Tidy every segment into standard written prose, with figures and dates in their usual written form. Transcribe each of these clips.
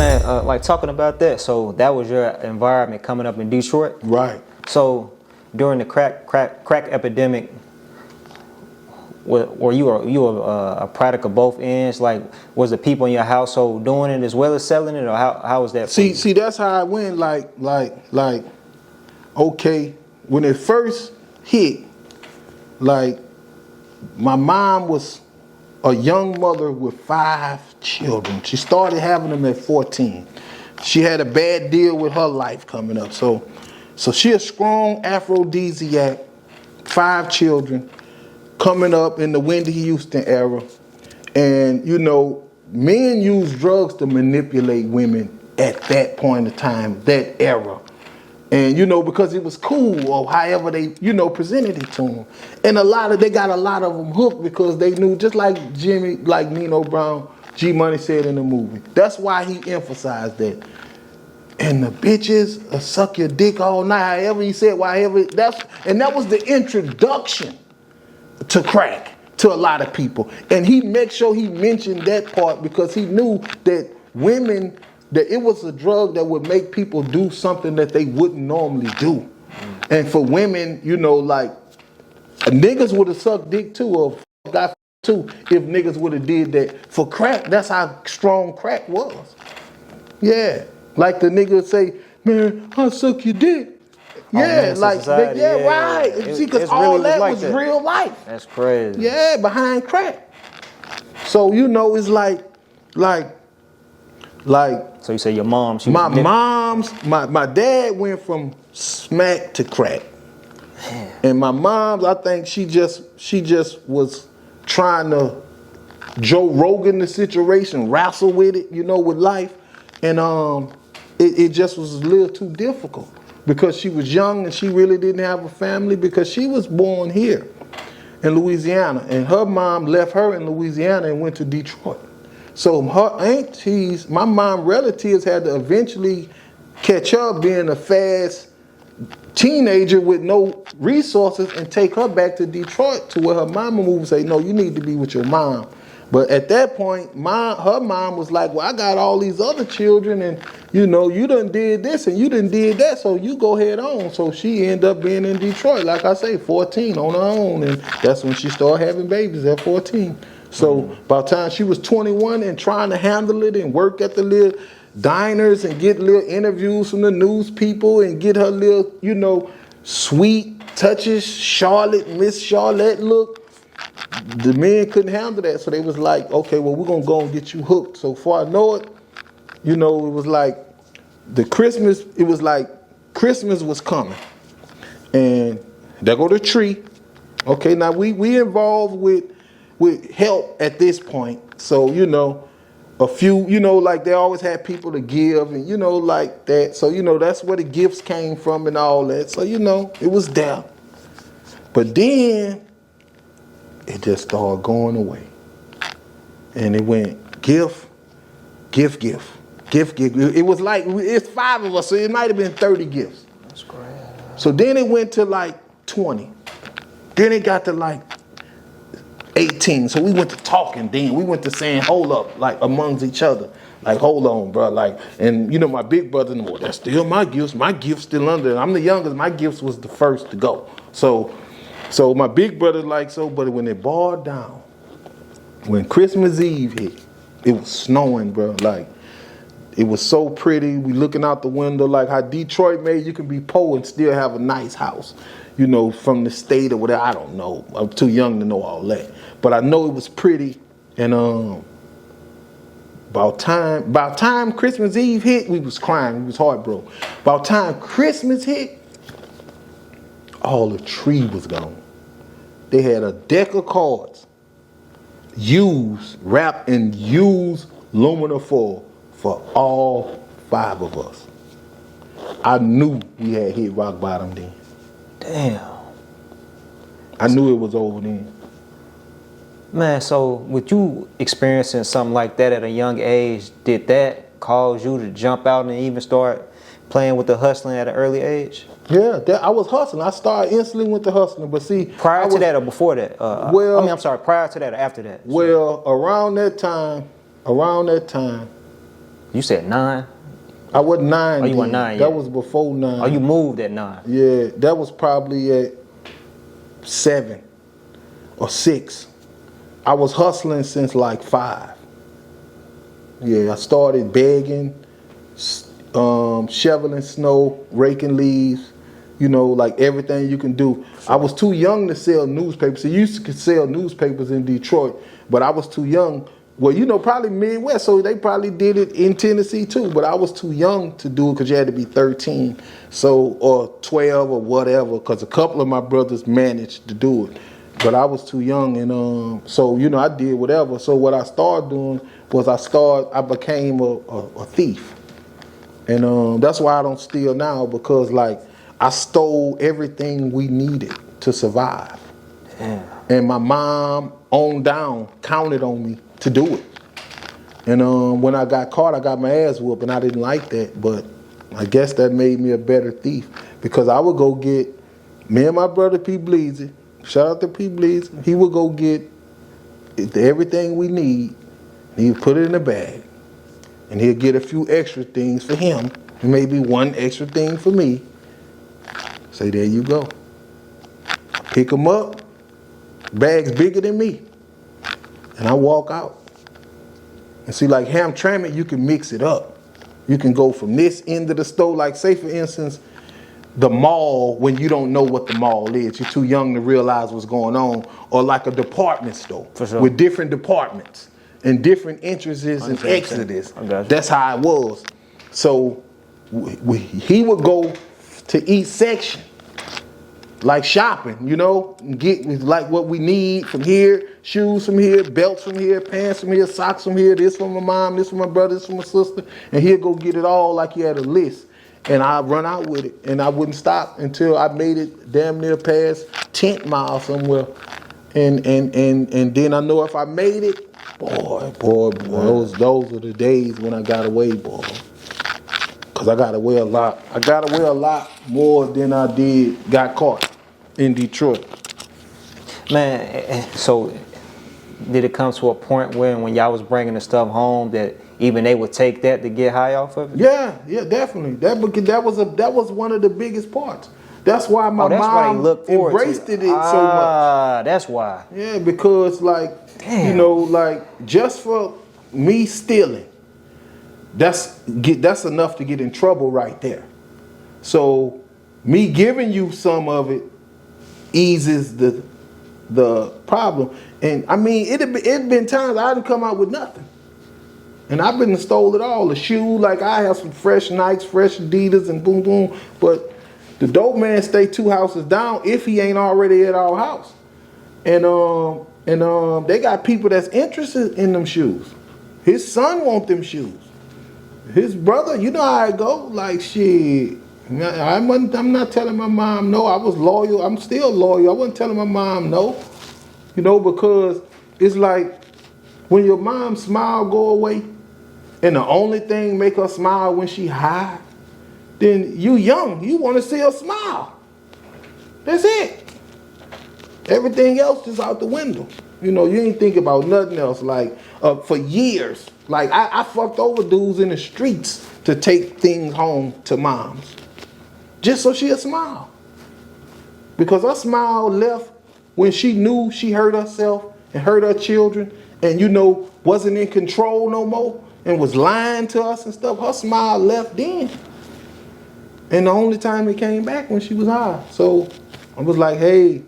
man, like talking about that, so that was your environment coming up in Detroit? Right. So during the crack epidemic, were you a product of both ends? Like, was the people in your household doing it as well as selling it, or how was that for you? See, that's how I went. Like, okay, when it first hit, like, my mom was a young mother with 5 children. She started having them at 14. She had a bad deal with her life coming up. So she a strong aphrodisiac, 5 children, coming up in the Wendy Houston era. And, you know, men use drugs to manipulate women at that point in time, that era. And, you know, because it was cool or however they, you know, presented it to them. And they got a lot of them hooked because they knew, just like Nino Brown, G-Money said in the movie. That's why he emphasized that. And the bitches suck your dick all night, however he said, that was the introduction to crack to a lot of people. And he made sure he mentioned that part because he knew that women, that it was a drug that would make people do something that they wouldn't normally do. And for women, you know, like, niggas would have sucked dick too, or got too, if niggas would have did that. For crack, that's how strong crack was. Yeah. Like the nigga say, man, I'll suck your dick. Yeah, like, yeah, right. See, because all really that was real life. That's crazy. Yeah, behind crack. So, you know, it's like. So you say your mom? My dad went from smack to crack. Man. And my mom's, I think she just was trying to Joe Rogan the situation, wrestle with it, you know, with life. And it just was a little too difficult because she was young and she really didn't have a family because she was born here in Louisiana. And her mom left her in Louisiana and went to Detroit. So her aunties, my mom relatives had to eventually catch up being a fast teenager with no resources and take her back to Detroit to where her mama moved and say, no, you need to be with your mom. But at that point, her mom was like, well, I got all these other children and, you know, you done did this and you done did that, so you go head on. So she ended up being in Detroit, like I say, 14 on her own. And that's when she started having babies at 14. So by the time she was 21 and trying to handle it and work at the little diners and get little interviews from the news people and get her little, you know, sweet touches, Miss Charlotte look, the men couldn't handle that. So they was like, okay, well, we're going to go and get you hooked. So far I know it, you know, it was like Christmas was coming. And there go the tree. Okay, now we involved with help at this point. So, you know, a few, you know, like they always had people to give and, you know, like that. So, you know, that's where the gifts came from and all that. So, you know, it was there. But then it just started going away. And it went gift. It was like, it's 5 of us, so it might have been 30 gifts. That's great. So then it went to like 20. Then it got to like 18. So we went to talking then. We went to saying, hold up, like amongst each other. Like, hold on, bro. Like, and you know, my big brother, well, that's still my gifts. My gift's still under. I'm the youngest. My gifts was the first to go. So my big brother, like, so, but when it boiled down, when Christmas Eve hit, it was snowing, bro. Like, it was so pretty. We looking out the window, like how Detroit made you can be poor and still have a nice house. You know, from the state or whatever, I don't know. I'm too young to know all that. But I know it was pretty. And about time Christmas Eve hit, we was crying. We was heartbroken. About time Christmas hit, all the tree was gone. They had a deck of cards, wrapped in used aluminum foil for all 5 of us. I knew we had hit rock bottom then. Damn. I knew it was over then. Man, so with you experiencing something like that at a young age, did that cause you to jump out and even start playing with the hustling at an early age? Yeah, I was hustling. I started instantly with the hustling, but see, prior to that or before that? Prior to that or after that? Well, around that time, You said 9? I wasn't 9. Oh, you weren't 9 yet. That was before 9. Oh, you moved at 9? Yeah, that was probably at 7 or 6. I was hustling since like 5. Yeah, I started begging, shoveling snow, raking leaves, you know, like everything you can do. I was too young to sell newspapers. You used to sell newspapers in Detroit, but I was too young. Well, you know, probably Midwest, so they probably did it in Tennessee too, but I was too young to do it because you had to be 13, so, or 12 or whatever, because a couple of my brothers managed to do it. But I was too young, and so, you know, I did whatever. So what I started doing was I became a thief. And that's why I don't steal now, because like I stole everything we needed to survive. Damn. And my mom on down counted on me to do it. And when I got caught, I got my ass whooped, and I didn't like that. But I guess that made me a better thief, because I would go get, me and my brother P. Bleezy, shout out to P. Bleezy, he would go get everything we need, and he'd put it in a bag. And he'll get a few extra things for him, and maybe one extra thing for me. Say, there you go. Pick them up, bags bigger than me, and I walk out. And see, like Hamtramck, you can mix it up. You can go from this end of the store, like say for instance, the mall, when you don't know what the mall is, you're too young to realize what's going on, or like a department store with different departments and different entrances and exits. That's how it was. So he would go to each section, like shopping, you know, and get like what we need from here, shoes from here, belts from here, pants from here, socks from here, this from my mom, this from my brother, this from my sister, and he'd go get it all like he had a list. And I'd run out with it, and I wouldn't stop until I made it damn near past 10th mile somewhere. And then I know if I made it, boy, those are the days when I got away, boy. Because I got away a lot. I got away a lot more than I got caught in Detroit. Man, so did it come to a point where when y'all was bringing the stuff home that even they would take that to get high off of it? Yeah, definitely. That was one of the biggest parts. That's why my mom embraced it so much. Ah, that's why. Yeah, because like, damn, you know, like just for me stealing, that's enough to get in trouble right there. So me giving you some of it eases the problem. And I mean, it been times I didn't come out with nothing. And I've been stole it all. The shoe, like I have some fresh Nikes, fresh Adidas, and boom, boom. But the dope man stay 2 houses down if he ain't already at our house. And they got people that's interested in them shoes. His son want them shoes. His brother, you know how it go. Like shit, I'm not telling my mom no. I was loyal. I'm still loyal. I wasn't telling my mom no. You know, because it's like when your mom's smile go away, and the only thing make her smile when she high, then you young, you want to see her smile. That's it. Everything else is out the window. You know, you ain't think about nothing else. Like for years, like I fucked over dudes in the streets to take things home to moms, just so she'll smile. Because her smile left when she knew she hurt herself and hurt her children, and you know wasn't in control no more, and was lying to us and stuff. Her smile left then. And the only time it came back when she was high. So I was like, hey,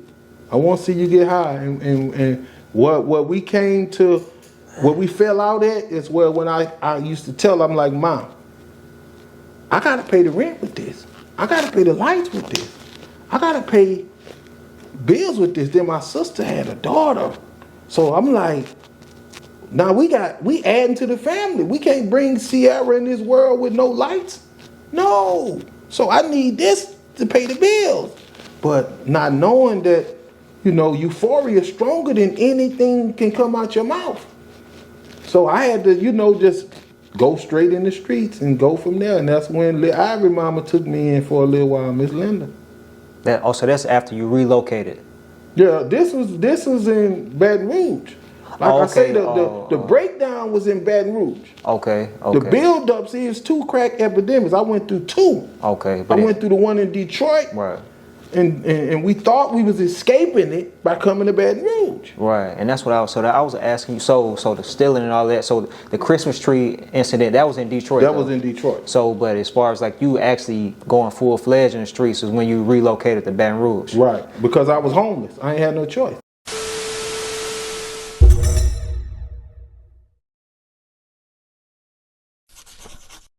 I want to see you get high. And what we came to, what we fell out at is where when I used to tell her, I'm like, Mom, I got to pay the rent with this. I got to pay the lights with this. I got to pay bills with this. Then my sister had a daughter. So I'm like, now we adding to the family. We can't bring Sierra in this world with no lights. No. So I need this to pay the bills. But not knowing that, you know, euphoria is stronger than anything can come out your mouth. So I had to, you know, just go straight in the streets and go from there. And that's when Ivory Mama took me in for a little while, Miss Linda. So that's after you relocated. Yeah, this was in Baton Rouge. Like I say, okay. the breakdown was in Baton Rouge. Okay. The build-ups is 2 crack epidemics. I went through 2. Okay. I went through the one in Detroit. Right. And we thought we was escaping it by coming to Baton Rouge. Right, and that's what I was. So that I was asking you. So the stealing and all that. So the Christmas tree incident that was in Detroit. That was in Detroit. So, but as far as like you actually going full fledged in the streets is when you relocated to Baton Rouge. Right, because I was homeless. I ain't had no choice.